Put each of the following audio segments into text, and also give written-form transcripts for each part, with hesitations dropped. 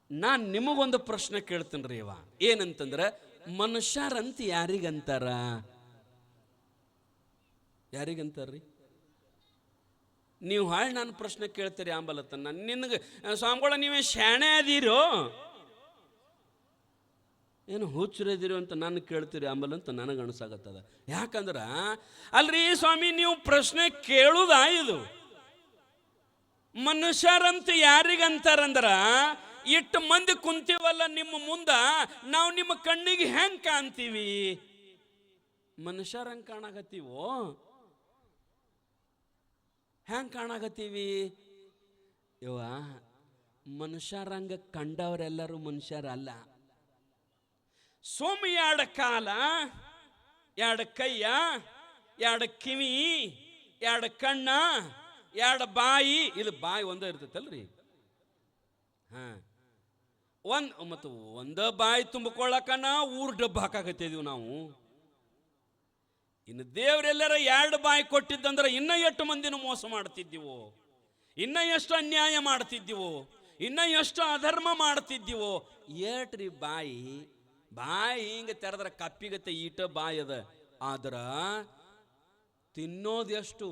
ನಾನು ನಿಮಗೊಂದು ಪ್ರಶ್ನೆ ಕೇಳ್ತೀನಿ ರೀ ಇವ ಏನಂತಂದ್ರೆ ಮನುಷ್ಯರಂತ ಯಾರಿಗಂತಾರ? ಯಾರಿಗಂತಾರ್ರಿ? ನೀವು ಹಾಳು ನಾನು ಪ್ರಶ್ನೆ ಕೇಳ್ತೀರಿ ಆಂಬಲತ್ತ ನಾನು ನಿನಗೆ ಸ್ವಾಮಿಗಳ ನೀವೇ ಶಾಣೆ ಅದೀರೋ ಏನು ಹುಚ್ಚರದಿರೋ ಅಂತ ನಾನು ಕೇಳ್ತೀರಿ ಆಂಬಲಂತ ನನಗೆ ಅನಿಸಾಗತ್ತದ. ಯಾಕಂದ್ರೆ ಅಲ್ರಿ ಸ್ವಾಮಿ ನೀವು ಪ್ರಶ್ನೆ ಕೇಳುದಾ ಇದು? ಮನುಷ್ಯರಂತ ಯಾರಿಗಂತಾರಂದ್ರ ಇಟ್ಟು ಮಂದಿ ಕುಂತೀವಲ್ಲ ನಿಮ್ಮ ಮುಂದ ನಾವು ನಿಮ್ಮ ಕಣ್ಣಿಗೆ ಹೆಂಗ್ ಕಾಣ್ತೀವಿ? ಮನುಷ್ಯರಂಗೆ ಕಾಣಾಕತ್ತೀವೋ? ಹೆಂಗೆ ಕಾಣಾಕತ್ತೀವಿ? ಇವ ಮನುಷ್ಯರಂಗ ಕಂಡವರೆಲ್ಲರೂ ಮನುಷ್ಯರಲ್ಲ. ಸೋಮ ಎರಡು ಕಾಲ, ಎರಡು ಕೈಯ, ಎರಡು ಕಿವಿ, ಎರಡು ಕಣ್ಣ, ಎರಡು ಬಾಯಿ. ಇದು ಬಾಯಿ ಒಂದೇ ಇರ್ತೈತಲ್ರಿ. ಮತ್ತು ಒಂದ ಬಾಯಿ ತುಂಬಿಕೊಳ್ಳಕನ ಊರ್ ಡಬ್ಬ ಹಾಕಾಕತ್ತಿದೀವಿ ನಾವು. ಇನ್ನು ದೇವರೆಲ್ಲರ ಎರಡು ಬಾಯಿ ಕೊಟ್ಟಿದ್ದಂದ್ರೆ ಇನ್ನ ಎಷ್ಟು ಮಂದಿನ ಮೋಸ ಮಾಡ್ತಿದ್ದೀವೋ, ಇನ್ನ ಎಷ್ಟು ಅನ್ಯಾಯ ಮಾಡ್ತಿದ್ದೀವೋ, ಇನ್ನ ಎಷ್ಟು ಅಧರ್ಮ ಮಾಡ್ತಿದ್ದೀವೋ. ಏಟ್ರಿ ಬಾಯಿ ಬಾಯಿ ಹಿಂಗೆ ತೆರೆದ್ರೆ ಕಪ್ಪಿಗತ್ತೆ ಈಟ ಬಾಯಿ ಅದ. ಆದ್ರ ತಿನ್ನೋದು ಎಷ್ಟು?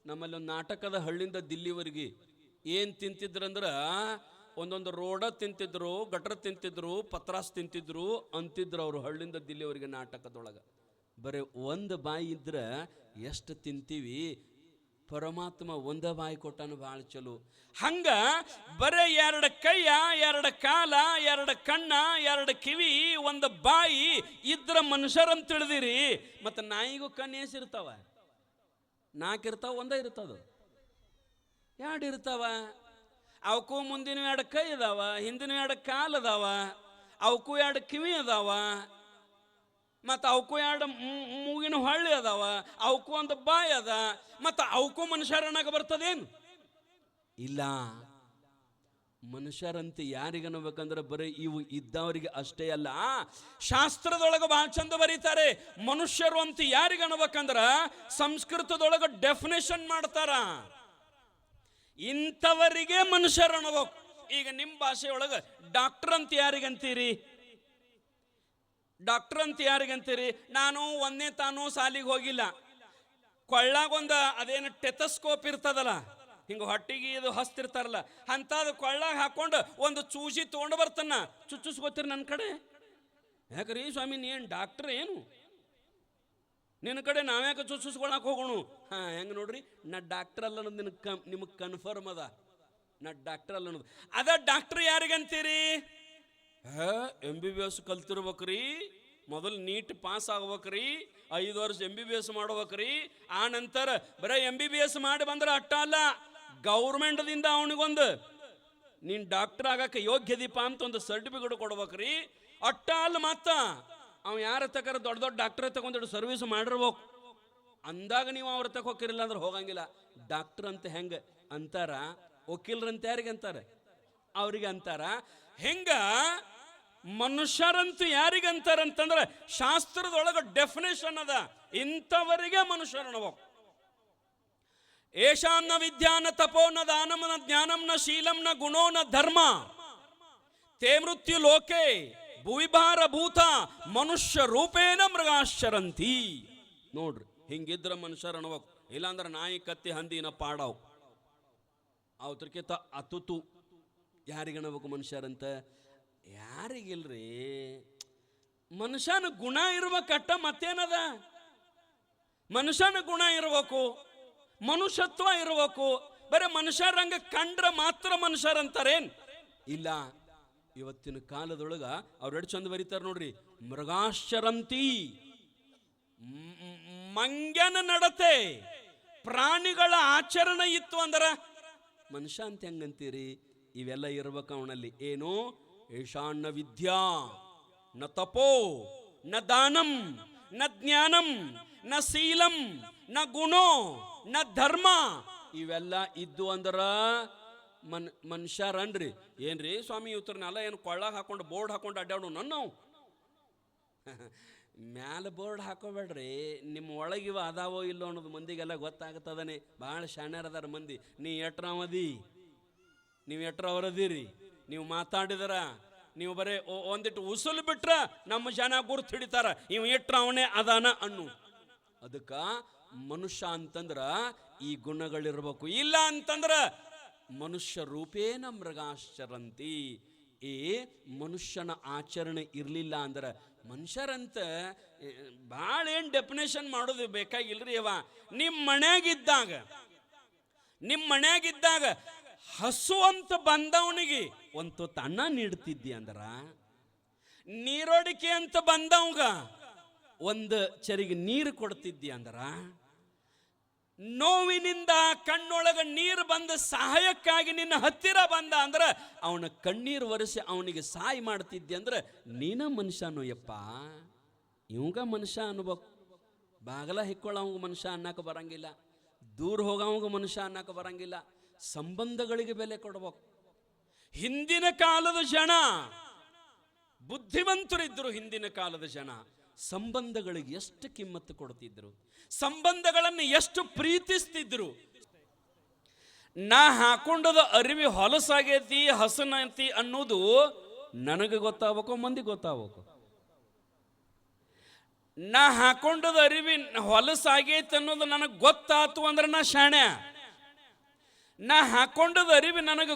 ನಮ್ಮಲ್ಲಿ ಒಂದು ನಾಟಕದ ಹಳ್ಳಿಂದ ದಿಲ್ಲಿವರೆಗೆ ಏನು ತಿಂತಿದ್ರಂದ್ರ ಒಂದೊಂದು ರೋಡ ತಿಂತಿದ್ರು, ಗಟ್ರ ತಿಂತಿದ್ರು, ಪತ್ರಾಸ್ ತಿಂತಿದ್ರು ಅಂತಿದ್ರು ಅವರು ಹಳ್ಳಿಂದ ದಿಲ್ಲಿವರೆಗೆ ನಾಟಕದೊಳಗೆ. ಬರೀ ಒಂದು ಬಾಯಿ ಇದ್ರೆ ಎಷ್ಟು ತಿಂತೀವಿ? ಪರಮಾತ್ಮ ಒಂದ ಬಾಯಿ ಕೊಟ್ಟಾನ ಭಾಳ ಚಲೋ. ಹಂಗ ಬರೇ ಎರಡು ಕೈಯ, ಎರಡು ಕಾಲ, ಎರಡು ಕಣ್ಣ, ಎರಡು ಕಿವಿ, ಒಂದು ಬಾಯಿ ಇದ್ರ ಮನುಷ್ಯರಂತ ತಿಳಿದಿರಿ. ಮತ್ತು ನಾಯಿಗೂ ಕಣ್ಣು ಏಸಿರ್ತಾವ? 4 ಇರ್ತಾವ, ಒಂದೇ ಇರ್ತದ? 2 ಇರ್ತಾವ. ಅವಕ್ಕೂ ಮುಂದಿನ 2 ಕೈ ಅದಾವ, ಹಿಂದಿನ 2 ಕಾಲು ಅದಾವ, ಅವಕ್ಕೂ 2 ಕಿವಿ ಅದಾವ, ಮತ್ತು ಅವಕ್ಕೂ 2 ಮೂಗಿನ ಹೊಳ್ಳಿ ಅದಾವ, ಅವಕ್ಕೂ ಒಂದು ಬಾಯಿ ಅದ. ಮತ್ತು ಅವಕ್ಕೂ ಮನುಷ್ಯರನ್ನಾಗ ಬರ್ತದೇನು? ಇಲ್ಲ. ಮನುಷ್ಯರಂತೆ ಯಾರಿಗನ್ಬೇಕಂದ್ರೆ ಬರೀ ಇವು ಇದ್ದವರಿಗೆ ಅಷ್ಟೇ ಅಲ್ಲ. ಶಾಸ್ತ್ರದೊಳಗೆ ಬಹಳ ಚಂದ ಬರೀತಾರೆ. ಮನುಷ್ಯರು ಅಂತ ಯಾರಿಗನ್ಬೇಕಂದ್ರ ಸಂಸ್ಕೃತದೊಳಗೆ ಡೆಫಿನೇಷನ್ ಮಾಡ್ತಾರ. ಇಂಥವರಿಗೆ ಮನುಷ್ಯರನ್ಬೇಕು. ಈಗ ನಿಮ್ಮ ಭಾಷೆಯೊಳಗೆ ಡಾಕ್ಟರ್ ಅಂತ ಯಾರಿಗಂತೀರಿ? ಡಾಕ್ಟರ್ ಅಂತ ಯಾರಿಗಂತೀರಿ? ನಾನು ಒಂದೇ ತಾನು ಸಾಲಿಗೆ ಹೋಗಿಲ್ಲ, ಕೊಳ್ಳಾಗೊಂದು ಅದೇನು ಟೆಥಸ್ಕೋಪ್ ಇರ್ತದಲ್ಲ, ಹಿಂಗೆ ಹೊಟ್ಟಿಗೆ ಇದು ಹಸ್ತಿರ್ತಾರಲ್ಲ, ಅಂಥದ್ದು ಕೊಳ್ಳಾಗ ಹಾಕೊಂಡು ಒಂದು ಚೂಸಿ ತೊಗೊಂಡು ಬರ್ತಾನ, ಚುಚ್ಚಿಸ್ಕೋತೀರಿ ನನ್ನ ಕಡೆ. ಯಾಕ್ರಿ ಸ್ವಾಮಿ ನೀ ಏನು ಡಾಕ್ಟ್ರ್ ಏನು? ನಿನ್ನ ಕಡೆ ನಾವ್ಯಾಕೆ ಚುಚ್ಚಿಸ್ಕೊಳಕ್ಕೆ ಹೋಗೋಣ? ಹೆಂಗೆ ನೋಡ್ರಿ, ನಾ ಡಾಕ್ಟರ್ ಅಲ್ಲ ಅನ್ನೋದು ನಿಮಗೆ ಕನ್ಫರ್ಮ್ ಅದ. ನಾ ಡಾಕ್ಟರ್ ಅಲ್ಲ ಅನ್ನೋದು ಅದ. ಡಾಕ್ಟರ್ ಯಾರಿಗಂತೀರಿ? MBBS ಕಲ್ತಿರ್ಬೇಕ್ರಿ, ಮೊದಲು ನೀಟ್ ಪಾಸ್ ಆಗ್ಬೇಕ್ರಿ, 5 ವರ್ಷ MBBS ಮಾಡ್ಬೇಕ್ರಿ. ಆ ನಂತರ ಬರೀ MBBS ಮಾಡಿ ಬಂದ್ರೆ ಅಟ್ಟ ಅಲ್ಲ, ಗೌರ್ಮೆಂಟ್ದಿಂದ ಅವನಿಗೊಂದು ನೀನು ಡಾಕ್ಟರ್ ಆಗಕ್ಕೆ ಯೋಗ್ಯದೀಪ ಅಂತ ಒಂದು ಸರ್ಟಿಫಿಕೇಟ್ ಕೊಡ್ಬೇಕ್ರಿ. ಅಟ್ಟ ಅಲ್ಲ, ಮತ್ತ ಅವ ಯಾರ ತಕರ ದೊಡ್ಡ ದೊಡ್ಡ ಡಾಕ್ಟರ್ ತಗೊಂಡು ಸರ್ವಿಸ್ ಮಾಡಿರ್ಬೇಕು. ಅಂದಾಗ ನೀವು ಅವ್ರ ತಕ ಹೋಗಿರಿಲ್ಲ ಅಂದ್ರೆ ಹೋಗಂಗಿಲ್ಲ. ಡಾಕ್ಟರ್ ಅಂತ ಹೆಂಗೆ ಅಂತಾರ, ವಕೀಲರಂತ ಯಾರಿಗೆ ಅಂತಾರೆ? ಅವ್ರಿಗೆ ಅಂತಾರ. ಹೆಂಗ ಮನುಷ್ಯರಂತೂ ಯಾರಿಗಂತಾರಂತಂದ್ರೆ ಶಾಸ್ತ್ರದೊಳಗೆ ಡೆಫಿನೇಷನ್ ಅದ. ಇಂಥವರಿಗೆ ಮನುಷ್ಯರನ್ಬೇಕು. ಏಷಾನ್ನ ವಿದ್ಯಾನ ತಪೋ ನ ದಾನಂ ನ ಜ್ಞಾನಂ ನ ಶೀಲಂ ನ ಗುಣೋ ನ ಧರ್ಮ ತೇ ಮೃತ್ಯು ಲೋಕೆ ಭುವಿಭಾರ ಭೂತ ಮನುಷ್ಯ ರೂಪೇನ ಮೃಗಾಶ್ಚರಂತಿ. ನೋಡ್ರಿ, ಹಿಂಗಿದ್ರ ಮನುಷ್ಯರನ್ಬೇಕು. ಇಲ್ಲಾಂದ್ರೆ ನಾಯಿ ಕತ್ತಿ ಹಂದಿನ ಪಾಡವು ಅವತ್ರಕ್ಕಿಂತ ಅತುತು. ಯಾರಿಗನ್ಬೇಕು ಮನುಷ್ಯರಂತ? ಯಾರಿಗಿಲ್ರಿ. ಮನುಷ್ಯನ ಗುಣ ಇರ್ಬೇಕಟ್ಟ, ಮತ್ತೇನದ? ಮನುಷ್ಯನ ಗುಣ ಇರ್ಬೇಕು, ಮನುಷ್ಯತ್ವ ಇರ್ಬೇಕು. ಬರೀ ಮನುಷ್ಯರಂಗ ಕಂಡ್ರೆ ಮಾತ್ರ ಮನುಷ್ಯರಂತಾರೇನ್? ಇಲ್ಲ. ಇವತ್ತಿನ ಕಾಲದೊಳಗ ಅವ್ರೆರಡು ಚಂದ ಬರೀತಾರೆ ನೋಡ್ರಿ. ಮೃಗಾಶ್ಚರಂತಿ, ಮಂಗ್ಯನ ನಡತೆ, ಪ್ರಾಣಿಗಳ ಆಚರಣೆ ಇತ್ತು ಅಂದ್ರೆ ಮನುಷ್ಯ ಅಂತ ಹೆಂಗಂತೀರಿ? ಇವೆಲ್ಲ ಇರ್ಬೇಕು ಅವನಲ್ಲಿ. ಏನು? ಏಷಾನ್ನ ವಿದ್ಯಾ ನ ತಪೋ ನ ದಾನಂ ನ ಜ್ಞಾನಂ ನ ಶೀಲಂ ನ ಗುಣೋ ನ ಧರ್ಮ. ಇವೆಲ್ಲ ಇದ್ದು ಅಂದ್ರ ಮನುಷ್ಯರನ್ರಿ. ಏನ್ರಿ ಸ್ವಾಮಿ ಇವ್ರನ್ನೆಲ್ಲ ಏನು ಕೊಳ್ಳಾಗ ಹಾಕೊಂಡು ಬೋರ್ಡ್ ಹಾಕೊಂಡು ಅಡ್ಡಾಡು ನಾವು? ಮ್ಯಾಲ ಬೋರ್ಡ್ ಹಾಕೋಬೇಡ್ರಿ, ನಿಮ್ಮ ಒಳಗಿವ ಅದಾವೋ ಇಲ್ಲೋ ಅನ್ನೋದು ಮಂದಿಗೆಲ್ಲ ಗೊತ್ತಾಗ್ತದನೆ. ಭಾಳ ಶಾಣ್ಯರದಾರ ಮಂದಿ. ನೀ ಎಟ್ರಾವದಿ, ನೀವು ಎಟ್ರವರದಿರಿ, ನೀವು ಮಾತಾಡಿದರ ನೀವು ಬರೇ ಒಂದಿಟ್ಟು ಉಸುಲು ಬಿಟ್ರ ನಮ್ಮ ಜನ ಗುರ್ತು ಹಿಡಿತಾರ, ಇವ್ ಇಟ್ರ ಅವನೇ ಅದಾನ ಅನ್ನು. ಅದಕ್ಕ ಮನುಷ್ಯ ಅಂತಂದ್ರ ಈ ಗುಣಗಳಿರ್ಬೇಕು. ಇಲ್ಲ ಅಂತಂದ್ರ ಮನುಷ್ಯ ರೂಪೇನ ಮೃಗಾಶ್ಚರಂತಿ. ಈ ಮನುಷ್ಯನ ಆಚರಣೆ ಇರಲಿಲ್ಲ ಅಂದ್ರೆ ಮನುಷ್ಯರಂತ ಭಾಳ ಏನು ಡೆಫಿನೇಷನ್ ಮಾಡೋದು ಬೇಕಾಗಿಲ್ರಿ. ಅವ ನಿಮ್ಮ ಮನ್ಯಾಗಿದ್ದಾಗ ಹಸು ಅಂತ ಬಂದವನಿಗೆ ಒಂದು ತಣ್ಣ ನೀಡ್ತಿದ್ದಿ ಅಂದ್ರ, ನೀರೋಡಿಕೆ ಅಂತ ಬಂದವಂಗ ಒಂದು ಚರಿಗೆ ನೀರು ಕೊಡ್ತಿದ್ದಿ ಅಂದ್ರ, ನೋವಿನಿಂದ ಕಣ್ಣೊಳಗ ನೀರು ಬಂದ ಸಹಾಯಕ್ಕಾಗಿ ನಿನ್ನ ಹತ್ತಿರ ಬಂದ ಅಂದ್ರೆ ಅವನ ಕಣ್ಣೀರು ಒರೆಸಿ ಅವನಿಗೆ ಸಹಾಯ ಮಾಡ್ತಿದ್ದಿ ಅಂದ್ರೆ ನೀನ ಮನುಷ್ಯನು ಯಪ್ಪ. ಇವಂಗ ಮನುಷ್ಯ ಅನ್ಬೇಕು. ಬಾಗಲ ಹಿಕ್ಕೊಳ್ಳೋಂಗ ಮನುಷ್ಯ ಅನ್ನಕ್ಕೆ ಬರಂಗಿಲ್ಲ, ದೂರ ಹೋಗೋಂಗ ಮನುಷ್ಯ ಅನ್ನಕ್ಕೆ ಬರಂಗಿಲ್ಲ. ಸಂಬಂಧಗಳಿಗೆ ಬೆಲೆ ಕೊಡ್ಬೇಕು. ಹಿಂದಿನ ಕಾಲದ ಜನ ಬುದ್ಧಿವಂತರಿದ್ರು. ಹಿಂದಿನ ಕಾಲದ ಜನ ಸಂಬಂಧಗಳಿಗೆ ಎಷ್ಟು ಕಿಮ್ಮತ್ತು ಕೊಡ್ತಿದ್ರು, ಸಂಬಂಧಗಳನ್ನು ಎಷ್ಟು ಪ್ರೀತಿಸ್ತಿದ್ರು. ನಾ ಹಾಕೊಂಡದ ಅರಿವಿ ಹೊಲಸಾಗೈತಿ ಹಸನೈತಿ ಅನ್ನೋದು ನನಗೆ ಗೊತ್ತಾಗಬೇಕು, ಮಂದಿ ಗೊತ್ತಾಗಬೇಕು. ನಾ ಹಾಕೊಂಡದ ಅರಿವಿ ಹೊಲಸಾಗೈತಿ ಅನ್ನೋದು ನನಗೆ ಗೊತ್ತಾತು ಅಂದ್ರೆ ನಾ ಶಾಣೆ. ನಾ ಹಾಕೊಂಡದ ಅರಿವಿ ನನಗೆ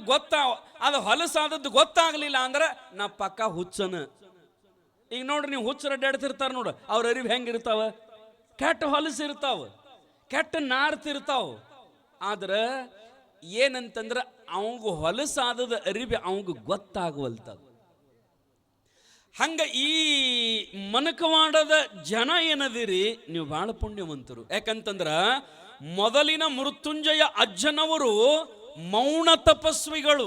ಅದು ಹೊಲಸಾದದ್ದು ಗೊತ್ತಾಗಲಿಲ್ಲ ಅಂದ್ರೆ ನಾ ಪಕ್ಕ ಹುಚ್ಚನ. ಈಗ ನೋಡ್ರಿ, ನೀವು ಹುಚ್ಚರ ಅಡ್ಡಾಡ್ತಿರ್ತಾರ ನೋಡ್ರಿ, ಅವ್ರ ಅರಿವು ಹೆಂಗಿರ್ತಾವ? ಕೆಟ್ಟ ಹೊಲಸಿರ್ತಾವ, ಕೆಟ್ಟ ನಾರ್ತಿರ್ತಾವ. ಆದ್ರೆ ಏನಂತಂದ್ರೆ ಅವಂಗ ಹೊಲಸಾದದ ಅರಿವಿ ಅವಂಗ ಗೊತ್ತಾಗವಲ್ತದ. ಹಂಗ ಈ ಮನಕವಾಡದ ಜನ ಏನದಿರಿ, ನೀವು ಬಹಳ ಪುಣ್ಯವಂತರು. ಯಾಕಂತಂದ್ರ ಮೊದಲಿನ ಮೃತ್ಯುಂಜಯ ಅಜ್ಜನವರು ಮೌನ ತಪಸ್ವಿಗಳು.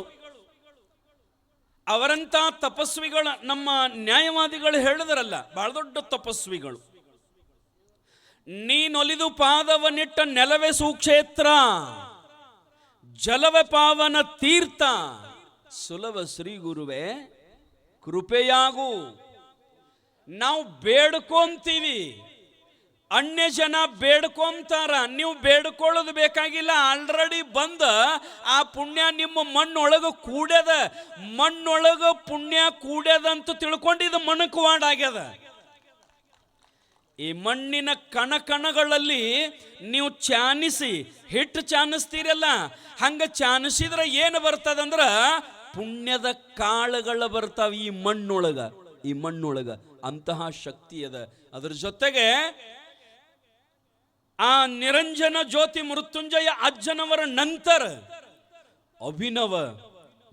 ಅವರಂತ ತಪಸ್ವಿಗಳ ನಮ್ಮ ನ್ಯಾಯವಾದಿಗಳು ಹೇಳಿದರಲ್ಲ, ಬಹಳ ದೊಡ್ಡ ತಪಸ್ವಿಗಳು. ನೀನೊಲಿದು ಪಾದವನಿಟ್ಟ ನೆಲವೇ ಸುಕ್ಷೇತ್ರ, ಜಲವೇ ಪಾವನ ತೀರ್ಥ, ಸುಲಭ ಶ್ರೀ ಗುರುವೇ ಕೃಪೆಯಾಗು. ನಾವು ಬೇಡ್ಕೊಂತೀವಿ, ಅನ್ಯ ಜನ ಬೇಡ್ಕೊಂತಾರ. ನೀವು ಬೇಡ್ಕೊಳ್ಳೋದು ಬೇಕಾಗಿಲ್ಲ, ಆಲ್ರೆಡಿ ಬಂದ ಆ ಪುಣ್ಯ ನಿಮ್ಮ ಮಣ್ಣೊಳಗ ಕೂಡ್ಯದ. ಮಣ್ಣೊಳಗ ಪುಣ್ಯ ಕೂಡ್ಯದ ಅಂತ ತಿಳ್ಕೊಂಡಿದ್ದು ಮಣಕವಾಡ ಆಗ್ಯದ. ಈ ಮಣ್ಣಿನ ಕಣಕಣಗಳಲ್ಲಿ ನೀವು ಚಾನಿಸಿ ಹಿಟ್ಟು ಚಾನಿಸ್ತೀರಲ್ಲ, ಹಂಗ ಚಾನಿಸಿದ್ರೆ ಏನು ಬರ್ತದಂದ್ರ ಪುಣ್ಯದ ಕಾಳುಗಳು ಬರ್ತಾವ ಈ ಮಣ್ಣೊಳಗ. ಅಂತಹ ಶಕ್ತಿ ಅದ. ಅದ್ರ ಜೊತೆಗೆ ಆ ನಿರಂಜನ ಜ್ಯೋತಿ ಮೃತ್ಯುಂಜಯ ಅಜ್ಜನವರ ನಂತರ ಅಭಿನವ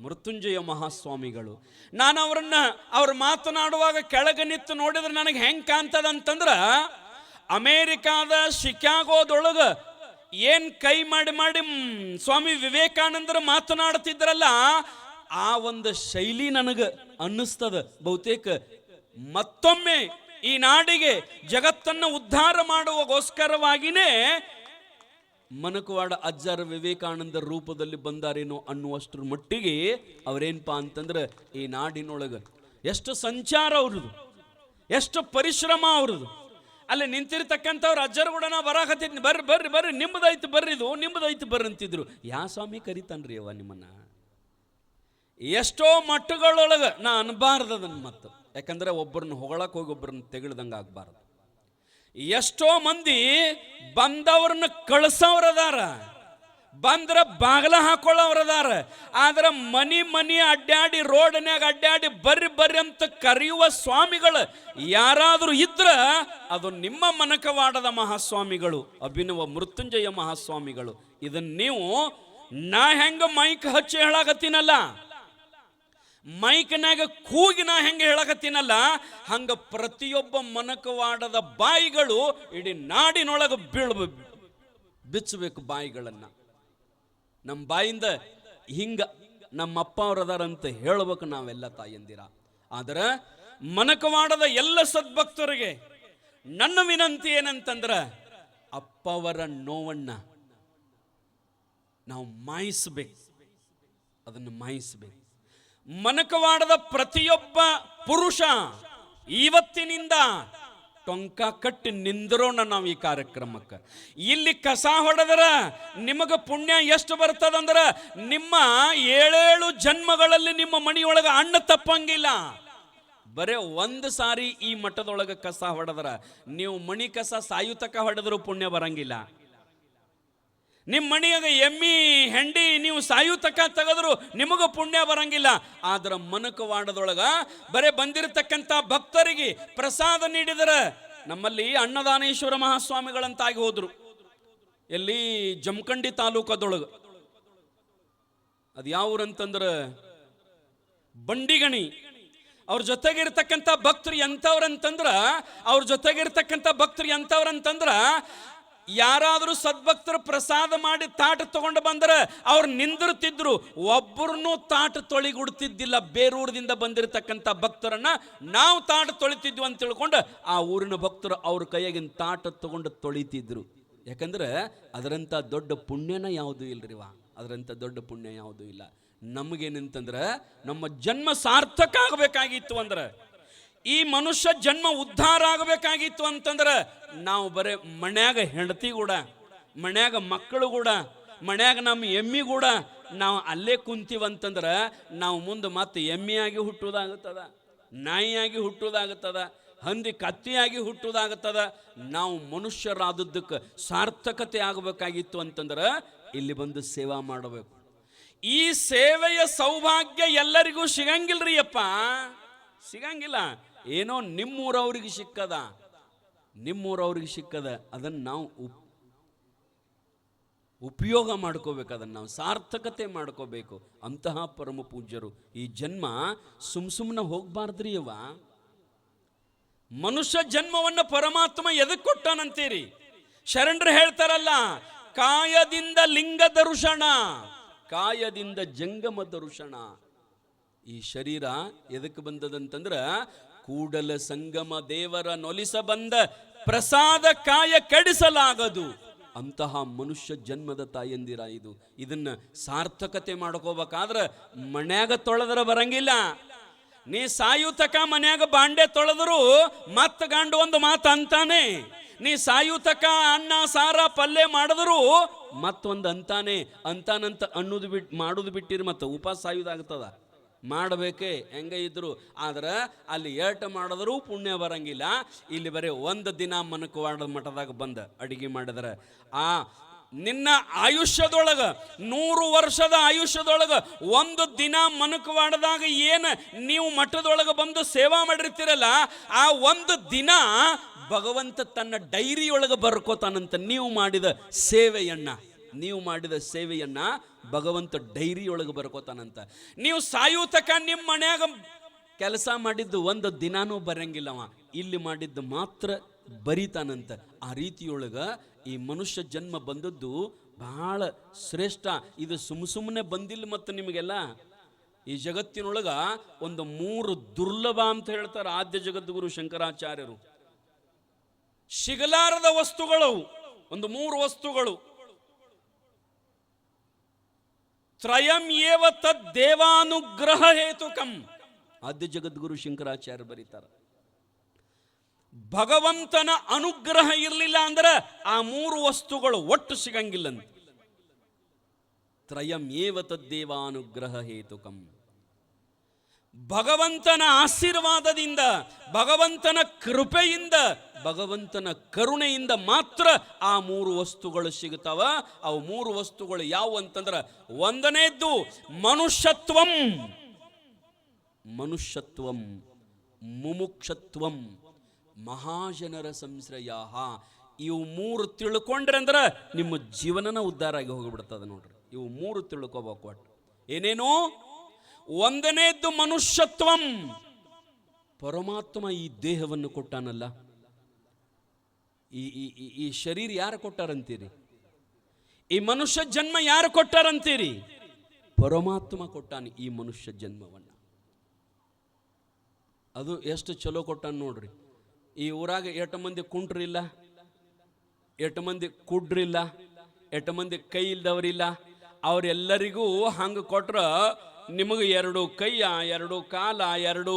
ಮೃತ್ಯುಂಜಯ ಮಹಾಸ್ವಾಮಿಗಳು. ನಾನು ಅವ್ರು ಮಾತನಾಡುವಾಗ ಕೆಳಗೆ ನಿಂತು ನೋಡಿದ್ರೆ ನನಗೆ ಹೆಂಗೆ ಕಾಣ್ತದ ಅಂತಂದ್ರ, ಅಮೇರಿಕಾದ ಶಿಕಾಗೋದೊಳಗ ಏನ್ ಕೈ ಮಾಡಿ ಸ್ವಾಮಿ ವಿವೇಕಾನಂದರು ಮಾತನಾಡ್ತಿದ್ರಲ್ಲ, ಆ ಒಂದು ಶೈಲಿ ನನಗೆ ಅನ್ನಿಸ್ತದ. ಬಹುತೇಕ ಮತ್ತೊಮ್ಮೆ ಈ ನಾಡಿಗೆ ಜಗತ್ತನ್ನು ಉದ್ಧಾರ ಮಾಡುವಗೋಸ್ಕರವಾಗಿನೇ ಮನಕವಾಡ ಅಜ್ಜರ ವಿವೇಕಾನಂದರ ರೂಪದಲ್ಲಿ ಬಂದಾರೇನೋ ಅನ್ನುವಷ್ಟರ ಮಟ್ಟಿಗೆ ಅವರೇನಪ್ಪ ಅಂತಂದ್ರೆ ಈ ನಾಡಿನೊಳಗೆ ಎಷ್ಟು ಸಂಚಾರ ಅವ್ರದ್ದು, ಎಷ್ಟು ಪರಿಶ್ರಮ ಅವ್ರದ್ದು. ಅಲ್ಲಿ ನಿಂತಿರ್ತಕ್ಕಂಥವ್ರು ಅಜ್ಜರು ಕೂಡ ನಾ ಬರಾಕತ್ತಿದ್ನಿ, ಬರ್ರಿ ನಿಮ್ಮದೈತಿ ಬರ್ರಿ ಅಂತಿದ್ರು. ಯಾ ಸ್ವಾಮಿ ಕರಿತಾನ್ರಿ ಅವ ನಿಮ್ಮನ್ನ? ಎಷ್ಟೋ ಮಟ್ಟಗಳೊಳಗೆ ನಾ ಅನ್ಬಾರ್ದು ಅದನ್ನ. ಮತ್ತು ಯಾಕಂದ್ರೆ ಒಬ್ಬರನ್ನ ಹೊಗಳಕ್ಕೆ ಹೋಗಿ ಒಬ್ಬರನ್ನ ತೆಗೆಳ್ದಂಗೆ ಆಗ್ಬಾರ್ದು. ಎಷ್ಟೋ ಮಂದಿ ಬಂದವ್ರನ್ನ ಕಳಿಸೋರದಾರ, ಬಂದ್ರ ಬಾಗಲ ಹಾಕೊಳ್ಳೋರದಾರ. ಆದ್ರೆ ಮನಿ ಅಡ್ಡಾಡಿ ರೋಡ್ನ್ಯಾಗ ಅಡ್ಡಾಡಿ ಬರ್ರಿ ಅಂತ ಕರೆಯುವ ಸ್ವಾಮಿಗಳು ಯಾರಾದರೂ ಇದ್ರ ಅದು ನಿಮ್ಮ ಮನಕವಾಡದ ಮಹಾಸ್ವಾಮಿಗಳು, ಅಭಿನವ ಮೃತ್ಯುಂಜಯ ಮಹಾಸ್ವಾಮಿಗಳು. ಇದನ್ನ ನೀವು ನಾ ಹೆಂಗ ಮೈಕ್ ಹಚ್ಚಿ ಹೇಳಾಕತ್ತೀನಲ್ಲ, ಮೈಕ್ನಾಗ ಕೂಗಿ ನಾ ಹೆಂಗೆ ಹೇಳಕತ್ತೀನಲ್ಲ, ಹಂಗ ಪ್ರತಿಯೊಬ್ಬ ಮನಕವಾಡದ ಬಾಯಿಗಳು ಇಡೀ ನಾಡಿನೊಳಗೆ ಬಿಚ್ಚಬೇಕು ಬಾಯಿಗಳನ್ನ. ನಮ್ಮ ಬಾಯಿಂದ ಹಿಂಗ ನಮ್ಮಪ್ಪ ಅವರದಾರಂತ ಹೇಳಬೇಕು ನಾವೆಲ್ಲ ತಾಯಂದಿರ. ಆದ್ರೆ ಮನಕವಾಡದ ಎಲ್ಲ ಸದ್ಭಕ್ತರಿಗೆ ನನ್ನ ವಿನಂತಿ ಏನಂತಂದ್ರ, ಅಪ್ಪವರ ನೋವನ್ನ ನಾವು ಮಾಯಿಸ್ಬೇಕು, ಅದನ್ನು ಮಾಯಿಸ್ಬೇಕು. ಮನಕವಾಡದ ಪ್ರತಿಯೊಬ್ಬ ಪುರುಷ ಇವತ್ತಿನಿಂದ ಟೊಂಕ ಕಟ್ಟಿ ನಿಂದ್ರೋಣ ನಾವು ಈ ಕಾರ್ಯಕ್ರಮಕ್ಕೆ. ಇಲ್ಲಿ ಕಸ ಹೊಡೆದ್ರ ನಿಮಗೆ ಪುಣ್ಯ ಎಷ್ಟು ಬರ್ತದಂದ್ರ ನಿಮ್ಮ 7 ಜನ್ಮಗಳಲ್ಲಿ ನಿಮ್ಮ ಮನೆಯೊಳಗೆ ಅಣ್ಣ ತಪ್ಪಂಗಿಲ್ಲ. ಬರೇ ಒಂದು ಸಾರಿ ಈ ಮಠದೊಳಗೆ ಕಸ ಹೊಡೆದ್ರ ನೀವು ಮಣಿ ಕಸ ಸಾಯುತಕ ಹೊಡೆದ್ರು ಪುಣ್ಯ ಬರಂಗಿಲ್ಲ. ನಿಮ್ಮ ಮನೆಯಾಗ ಎಮ್ಮಿ ಹೆಂಡಿ ನೀವು ಸಾಯುತಕ ತೆಗೆದ್ರು ನಿಮಗ ಪುಣ್ಯ ಬರಂಗಿಲ್ಲ. ಆದ್ರ ಮನಕವಾಡದೊಳಗ ಬರೇ ಬಂದಿರತಕ್ಕಂಥ ಭಕ್ತರಿಗೆ ಪ್ರಸಾದ ನೀಡಿದರ ನಮ್ಮಲ್ಲಿ ಅನ್ನದಾನೇಶ್ವರ ಮಹಾಸ್ವಾಮಿಗಳಂತಾಗಿ ಹೋದ್ರು. ಎಲ್ಲಿ ಜಮಖಂಡಿ ತಾಲೂಕದೊಳಗ. ಅದು ಯಾವ ಊರಂತಂದ್ರ ಬಂಡಿಗಣಿ. ಅವ್ರ ಜೊತೆಗಿರ್ತಕ್ಕಂಥ ಭಕ್ತರು ಎಂಥವ್ರಂತಂದ್ರ ಯಾರಾದರೂ ಸದ್ಭಕ್ತರು ಪ್ರಸಾದ ಮಾಡಿ ತಾಟ ತಗೊಂಡು ಬಂದರೆ ಅವ್ರು ನಿಂದಿರ್ತಿದ್ರು. ಒಬ್ಬರನ್ನೂ ತಾಟ ತೊಳಿಗುಡ್ತಿದ್ದಿಲ್ಲ. ಬೇರೂರದಿಂದ ಬಂದಿರತಕ್ಕಂಥ ಭಕ್ತರನ್ನ ನಾವು ತಾಟ ತೊಳಿತಿದ್ವಿ ಅಂತ ತಿಳ್ಕೊಂಡು ಆ ಊರಿನ ಭಕ್ತರು ಅವ್ರ ಕೈಯಾಗಿನ ತಾಟ ತಗೊಂಡು ತೊಳಿತಿದ್ರು. ಯಾಕಂದ್ರೆ ಅದರಂಥ ದೊಡ್ಡ ಪುಣ್ಯನ ಯಾವುದೂ ಇಲ್ರಿವ. ಅದರಂಥ ದೊಡ್ಡ ಪುಣ್ಯ ಯಾವುದೂ ಇಲ್ಲ. ನಮಗೇನಂತಂದ್ರೆ ನಮ್ಮ ಜನ್ಮ ಸಾರ್ಥಕ ಆಗಬೇಕಾಗಿತ್ತು ಅಂದ್ರೆ, ಈ ಮನುಷ್ಯ ಜನ್ಮ ಉದ್ಧಾರ ಆಗಬೇಕಾಗಿತ್ತು ಅಂತಂದ್ರೆ ನಾವು ಬರೇ ಮನ್ಯಾಗ ಹೆಂಡತಿ ಕೂಡ, ಮನ್ಯಾಗ ಮಕ್ಕಳು ಕೂಡ, ಮನ್ಯಾಗ ನಮ್ಮ ಎಮ್ಮಿ ಕೂಡ ನಾವು ಅಲ್ಲೇ ಕುಂತೀವಂತಂದ್ರೆ ನಾವು ಮುಂದೆ ಮತ್ತೆ ಎಮ್ಮಿಯಾಗಿ ಹುಟ್ಟುವುದಾಗುತ್ತದ, ನಾಯಿಯಾಗಿ ಹುಟ್ಟುವುದಾಗುತ್ತದ, ಹಂದಿ ಕತ್ತಿಯಾಗಿ ಹುಟ್ಟುವುದಾಗುತ್ತದ. ನಾವು ಮನುಷ್ಯರಾದದ್ದಕ್ಕೆ ಸಾರ್ಥಕತೆ ಆಗಬೇಕಾಗಿತ್ತು ಅಂತಂದ್ರೆ ಇಲ್ಲಿ ಬಂದು ಸೇವಾ ಮಾಡಬೇಕು. ಈ ಸೇವೆಯ ಸೌಭಾಗ್ಯ ಎಲ್ಲರಿಗೂ ಸಿಗಂಗಿಲ್ರಿ ಅಪ್ಪ, ಸಿಗಂಗಿಲ್ಲ. ಏನೋ ನಿಮ್ಮೂರವ್ರಿಗೆ ಸಿಕ್ಕದ ಅದನ್ನು ನಾವು ಉಪಯೋಗ ಮಾಡ್ಕೋಬೇಕು, ಅದನ್ನು ನಾವು ಸಾರ್ಥಕತೆ ಮಾಡ್ಕೋಬೇಕು. ಅಂತಹ ಪರಮ ಪೂಜ್ಯರು ಈ ಜನ್ಮ ಸುಮ್ಮನೆ ಹೋಗ್ಬಾರ್ದ್ರಿ ಅವ. ಮನುಷ್ಯ ಜನ್ಮವನ್ನು ಪರಮಾತ್ಮ ಎದಕ್ಕೆ ಕೊಟ್ಟಾನಂತೀರಿ? ಶರಣರು ಹೇಳ್ತಾರಲ್ಲ, ಕಾಯದಿಂದ ಲಿಂಗ ದರ್ಶನ, ಕಾಯದಿಂದ ಜಂಗಮ ದರ್ಶನ. ಈ ಶರೀರ ಎದಕ್ಕೆ ಬಂದದಂತಂದ್ರ ಕೂಡಲ ಸಂಗಮ ದೇವರ ನೊಲಿಸ ಬಂದ ಪ್ರಸಾದ ಕಾಯ ಕೆಡಿಸಲಾಗದು. ಅಂತಹ ಮನುಷ್ಯ ಜನ್ಮದ ತಾಯಂದಿರ ಇದು. ಇದನ್ನ ಸಾರ್ಥಕತೆ ಮಾಡ್ಕೋಬೇಕಾದ್ರೆ ಮನ್ಯಾಗ ತೊಳೆದ್ರ ಬರಂಗಿಲ್ಲ. ನೀ ಸಾಯುತಕ ಮನ್ಯಾಗ ಬಾಂಡೆ ತೊಳೆದ್ರು ಮತ್ತ ಗಂಡು ಒಂದು ಮಾತು ಅಂತಾನೆ. ನೀ ಸಾಯುತಕ ಅನ್ನ ಸಾರ ಪಲ್ಯ ಮಾಡಿದ್ರು ಮತ್ತೊಂದು ಅಂತಾನಂತ ಅನ್ನೋದು ಮಾಡೋದು ಬಿಟ್ಟಿರಿ ಮತ್ತೆ ಉಪವಾಸ ಸಾಯುದಾಗ್ತದ. ಮಾಡಬೇಕೇ ಹೆಂಗ ಇದ್ರು. ಆದ್ರೆ ಅಲ್ಲಿ ಏಟ ಮಾಡಿದ್ರೂ ಪುಣ್ಯ ಬರಂಗಿಲ್ಲ. ಇಲ್ಲಿ ಬರೀ ಒಂದು ದಿನ ಮನಕವಾಡ ಮಠದಾಗ ಬಂದ ಅಡಿಗೆ ಮಾಡಿದ್ರೆ ಆ ನಿನ್ನ ಆಯುಷ್ಯದೊಳಗ 100 ವರ್ಷದ ಆಯುಷ್ಯದೊಳಗ ಒಂದು ದಿನ ಮನಕವಾಡದಾಗ ಏನು ನೀವು ಮಠದೊಳಗೆ ಬಂದು ಸೇವಾ ಮಾಡಿರ್ತೀರಲ್ಲ, ಆ ಒಂದು ದಿನ ಭಗವಂತ ತನ್ನ ಡೈರಿಯೊಳಗೆ ಬರ್ಕೋತಾನಂತ. ನೀವು ಮಾಡಿದ ಸೇವೆಯನ್ನ ಭಗವಂತ ಡೈರಿಯೊಳಗೆ ಬರ್ಕೋತಾನಂತ. ನೀವು ಸಾಯುತಕ ನಿಮ್ಮ ಮನ್ಯಾಗ ಕೆಲಸ ಮಾಡಿದ್ದು ಒಂದು ದಿನಾನೂ ಬರಂಗಿಲ್ಲವ, ಇಲ್ಲಿ ಮಾಡಿದ್ದು ಮಾತ್ರ ಬರಿತಾನಂತ. ಆ ರೀತಿಯೊಳಗ ಈ ಮನುಷ್ಯ ಜನ್ಮ ಬಂದದ್ದು ಬಹಳ ಶ್ರೇಷ್ಠ. ಇದು ಸುಮ್ಮನೆ ಬಂದಿಲ್ಲ. ಮತ್ತು ನಿಮಗೆಲ್ಲ ಈ ಜಗತ್ತಿನೊಳಗ ಒಂದು 3 ದುರ್ಲಭ ಅಂತ ಹೇಳ್ತಾರೆ ಆದ್ಯ ಜಗದ್ಗುರು ಶಂಕರಾಚಾರ್ಯರು. ಸಿಗಲಾರದ ವಸ್ತುಗಳು ಒಂದು 3 ವಸ್ತುಗಳು. ತ್ರಯಂ ಏವ ತದ್ ದೇವಾನುಗ್ರಹ ಹೇತುಕಂ. ಆದ್ಯ ಜಗದ್ಗುರು ಶಂಕರಾಚಾರ್ಯ ಬರೀತಾರೆ, ಭಗವಂತನ ಅನುಗ್ರಹ ಇರಲಿಲ್ಲ ಅಂದ್ರೆ ಆ 3 ವಸ್ತುಗಳು ಒಟ್ಟು ಸಿಗಂಗಿಲ್ಲಂತ. ತ್ರಯಂ ಏವ ತದ್ ದೇವಾನುಗ್ರಹ ಹೇತುಕಂ. ಭಗವಂತನ ಆಶೀರ್ವಾದದಿಂದ, ಭಗವಂತನ ಕೃಪೆಯಿಂದ, ಭಗವಂತನ ಕರುಣೆಯಿಂದ ಮಾತ್ರ ಆ 3 ವಸ್ತುಗಳು ಸಿಗುತ್ತವ. ಅವು 3 ವಸ್ತುಗಳು ಯಾವ ಅಂತಂದ್ರೆ, ಒಂದನೇದ್ದು ಮನುಷ್ಯತ್ವಂ, ಮುಮುಕ್ಷತ್ವಂ, ಮಹಾಜನರ ಸಂಶ್ರಯ. ಇವು 3 ತಿಳ್ಕೊಂಡ್ರೆ ಅಂದ್ರೆ ನಿಮ್ಮ ಜೀವನನ ಉದ್ಧಾರ ಆಗಿ ಹೋಗಿಬಿಡ್ತದೆ ನೋಡ್ರಿ. ಇವು 3 ತಿಳ್ಕೋಬೇಕು. ಒಟ್ಟು ಏನೇನು? ಒಂದನೇದ್ದು ಮನುಷ್ಯತ್ವಂ. ಪರಮಾತ್ಮ ಈ ದೇಹವನ್ನು ಕೊಟ್ಟಾನಲ್ಲ, ಈ ಶರೀರ ಯಾರು ಕೊಟ್ಟಾರಂತೀರಿ? ಈ ಮನುಷ್ಯ ಜನ್ಮ ಯಾರು ಕೊಟ್ಟಾರಂತೀರಿ? ಪರಮಾತ್ಮ ಕೊಟ್ಟಾನ ಈ ಮನುಷ್ಯ ಜನ್ಮವನ್ನು. ಅದು ಎಷ್ಟು ಚಲೋ ಕೊಟ್ಟಾನ ನೋಡ್ರಿ. ಈ ಊರಾಗ 8 ಮಂದಿ ಕುಂಟ್ರಿಲ್ಲ, 8 ಮಂದಿ ಕುಡ್ರಿಲ್ಲ, 8 ಮಂದಿ ಕೈ ಇಲ್ದವರಿಲ್ಲ. ಅವರೆಲ್ಲರಿಗೂ ಹಂಗೆ ಕೊಟ್ರ ನಿಮಗೆ 2 ಕೈಯ, 2 ಕಾಲ, 2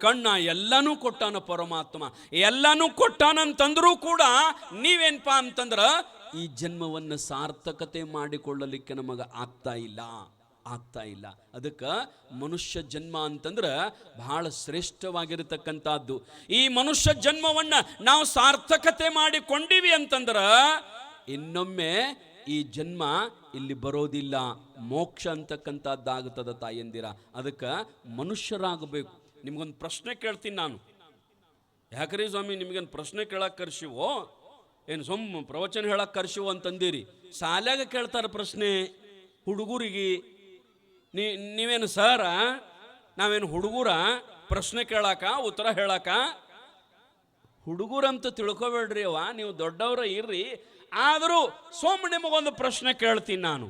ಕಣ್ಣ ಎಲ್ಲನೂ ಕೊಟ್ಟಾನ ಪರಮಾತ್ಮ. ಎಲ್ಲನೂ ಕೊಟ್ಟಾನಂತಂದ್ರೂ ಕೂಡ ನೀವೇನ್ಪ ಅಂತಂದ್ರ ಈ ಜನ್ಮವನ್ನು ಸಾರ್ಥಕತೆ ಮಾಡಿಕೊಳ್ಳಲಿಕ್ಕೆ ನಮಗೆ ಆಗ್ತಾ ಇಲ್ಲ. ಅದಕ್ಕೆ ಮನುಷ್ಯ ಜನ್ಮ ಅಂತಂದ್ರೆ ಬಹಳ ಶ್ರೇಷ್ಠವಾಗಿರತಕ್ಕಂಥದ್ದು. ಈ ಮನುಷ್ಯ ಜನ್ಮವನ್ನು ನಾವು ಸಾರ್ಥಕತೆ ಮಾಡಿಕೊಂಡಿವಿ ಅಂತಂದ್ರೆ ಇನ್ನೊಮ್ಮೆ ಈ ಜನ್ಮ ಇಲ್ಲಿ ಬರೋದಿಲ್ಲ, ಮೋಕ್ಷ ಅಂತಕ್ಕಂಥದ್ದಾಗುತ್ತದೆ ತಾಯಂದಿರ. ಅದಕ್ಕೆ ಮನುಷ್ಯರಾಗಬೇಕು. ನಿಮ್ಗೊಂದು ಪ್ರಶ್ನೆ ಕೇಳ್ತೀನಿ ನಾನು. ಯಾಕ್ರಿ ಸ್ವಾಮಿ ನಿಮ್ಗೇನು ಪ್ರಶ್ನೆ ಕೇಳಕ್ಕೆ ಕರ್ಸಿವೋ, ಏನು ಪ್ರವಚನ ಹೇಳಕ್ಕೆ ಕರ್ಸಿವೋ ಅಂತಂದಿರಿ. ಶಾಲ್ಯಾಗ ಕೇಳ್ತಾರೆ ಪ್ರಶ್ನೆ ಹುಡುಗರಿಗೆ. ನೀವೇನು ಸರ, ನಾವೇನು ಹುಡುಗರ ಪ್ರಶ್ನೆ ಕೇಳಾಕ ಉತ್ತರ ಹೇಳಾಕ? ಹುಡುಗರಂತ ತಿಳ್ಕೊಬೇಡ್ರಿ ಅವ, ನೀವು ದೊಡ್ಡವ್ರ ಇರ್ರಿ. ಆದರೂ ನಿಮಗೊಂದು ಪ್ರಶ್ನೆ ಕೇಳ್ತೀನಿ ನಾನು.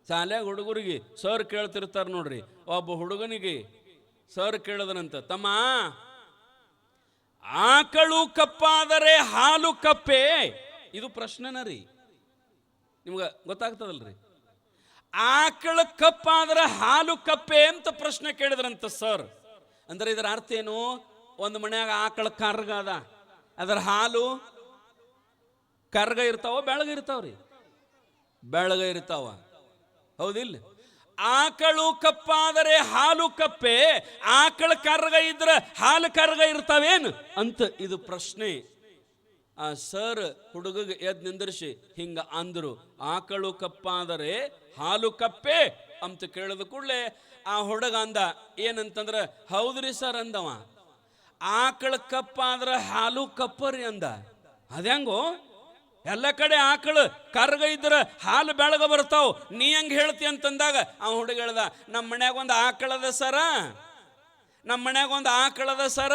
ಶಾಲ್ಯಾಗ ಹುಡುಗರಿಗೆ ಸರ್ ಕೇಳ್ತಿರ್ತಾರೆ ನೋಡ್ರಿ. ಒಬ್ಬ ಹುಡುಗನಿಗೆ ಸರ್ ಕೇಳಿದನಂತ, ತಮ್ಮ ಆಕಳು ಕಪ್ಪಾದರೆ ಹಾಲು ಕಪ್ಪೆ. ಇದು ಪ್ರಶ್ನೆನ ರೀ, ನಿಮ್ಗೆ ಗೊತ್ತಾಗ್ತದಲ್ರಿ. ಆಕಳ ಕಪ್ಪಾದ್ರೆ ಹಾಲು ಕಪ್ಪೆ ಅಂತ ಪ್ರಶ್ನೆ ಕೇಳಿದ್ರಂತ ಸರ್. ಅಂದ್ರೆ ಇದರ ಅರ್ಥ ಏನು? ಒಂದು ಮನ್ಯಾಗ ಆಕಳ ಕರ್ಗ ಅದ, ಅದರ ಹಾಲು ಕರ್ಗ ಇರ್ತಾವ ಬೆಳಗಿರ್ತಾವ್ರಿ? ಬೆಳಗ ಇರ್ತಾವ, ಹೌದಿಲ್ಲ? ಆಕಳು ಕಪ್ಪಾದರೆ ಹಾಲು ಕಪ್ಪೆ, ಆಕಳ ಕರ್ಗ ಇದ್ರೆ ಹಾಲು ಕರ್ಗ ಇರ್ತಾವೇನು ಅಂತ ಇದು ಪ್ರಶ್ನೆ. ಆ ಸರ್ ಹುಡುಗಗೆ ಎದ್ ನಿಂದಿರಿಸಿ ಹಿಂಗ ಅಂದ್ರು, ಆಕಳು ಕಪ್ಪಾದರೆ ಹಾಲು ಕಪ್ಪೆ ಅಂತ ಕೇಳಿದ ಕೂಡಲೇ ಆ ಹುಡುಗ ಅಂದ ಏನಂತಂದ್ರೆ, ಹೌದ್ರಿ ಸರ್ ಅಂದವ. ಆಕಳ ಕಪ್ಪಾದ್ರೆ ಹಾಲು ಕಪ್ಪರಿ ಅಂದ. ಅದ್ಯಾಂಗೋ? ಎಲ್ಲ ಕಡೆ ಆಕಳು ಕರ್ಗ ಇದ್ರೆ ಹಾಲು ಬೆಳಗ ಬರ್ತಾವ್, ನೀ ಹೆಂಗೆ ಹೇಳ್ತಿ ಅಂತಂದಾಗ ಆ ಹುಡುಗ ಹೇಳ್ದ, ನಮ್ಮ ಮನ್ಯಾಗ ಒಂದು ಆಕಳದ ಸರ, ನಮ್ಮ ಮನ್ಯಾಗ ಒಂದು ಆಕಳದ ಸರ,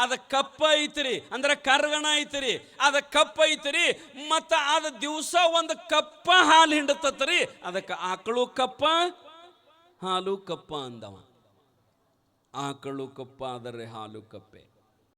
ಅದ ಕಪ್ಪ ಐತ್ರಿ, ಅಂದ್ರೆ ಕರ್ಗಣ ಐತ್ರಿ, ಅದ ಕಪ್ಪ ಐತ್ರಿ, ಮತ್ತ ಅದ ದಿವಸ ಒಂದು ಕಪ್ಪ ಹಾಲು ಹಿಂಡತತ್ರಿ, ಅದಕ್ಕೆ ಆಕಳು ಕಪ್ಪ ಹಾಲು ಕಪ್ಪ ಅಂದವ. ಆಕಳು ಕಪ್ಪ ಆದರೆ ಹಾಲು ಕಪ್ಪೆ.